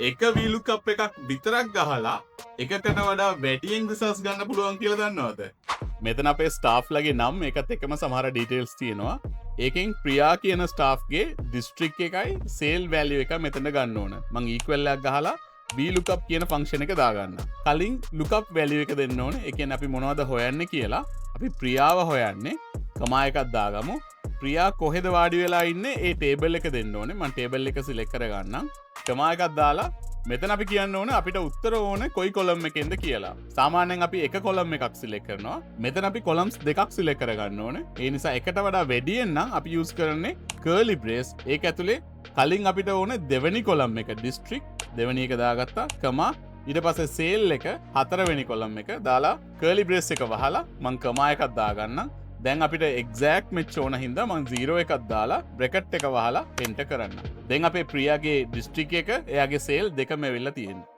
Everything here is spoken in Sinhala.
එක වීලුකප් එකක් විතරක් ගහලා එකකට වඩා වැටියෙන් රිසර්ච් ගන්න පුළුවන් කියලා දන්නවද? මෙතන අපේ ස්ටාෆ් ලගේ නම් එකත් එකම සමහර ඩීටේල්ස් තියෙනවා. ඒකෙන් ප්‍රියා කියන ස්ටාෆ්ගේ ඩිස්ට්‍රික් එකයි සේල් වැලියු එක මෙතන ගන්න ඕන. මං ඊක්වල්ලයක් ගහලා වීලුකප් කියන ෆංක්ෂන් එක දාගන්න. කලින් ලුකප් වැලියු එක දෙන්න ඕන. ඒ කියන්නේ අපි මොනවද හොයන්නේ කියලා. අපි ප්‍රියාව හොයන්නේ. කමා එකක් දාගමු. ප්‍රියා කොහෙද වාඩි වෙලා ඉන්නේ ඒ ටේබල් එක දෙන්න ඕනේ. මම ටේබල් එක සිලෙක්ට් කරගන්නම්. කමා එකක් දාලා මෙතන අපි කියන්න ඕන අපිට උත්තර ඕන කොයි කොලම් එකෙන්ද කියලා. සාමාන්‍යයෙන් අපි එක කොලම් එකක් සිලෙක්ට් කරනවා. මෙතන අපි කොලම්ස් දෙකක් සිලෙක්ට් කරගන්න ඕනේ. ඒ නිසා එකට වඩා වැඩියෙන් නම් අපි යූස් කරන්නේ කර්ලි බ්‍රේස්. ඒක ඇතුලේ කලින් අපිට ඕන දෙවෙනි කොලම් එක ඩිස්ට්‍රික්ට් දෙවෙනි එක දාගත්තා. කමා ඊට පස්සේ සේල් එක හතරවෙනි කොලම් එක දාලා කර්ලි බ්‍රේස් එක වහලා මං කමා එකක් දාගන්නම්. දැන් අපිට එක්සෑක්ට් මෙච් ඕන හින්දා මං 0 එකක් දාලා බ්‍රැකට් එක වහලා එන්ටර් කරන්න. දැන් අපේ ප්‍රියාගේ ඩිස්ට්‍රික්ට් එක එයාගේ සේල් දෙකම ඇවිල්ලා තියෙනවා.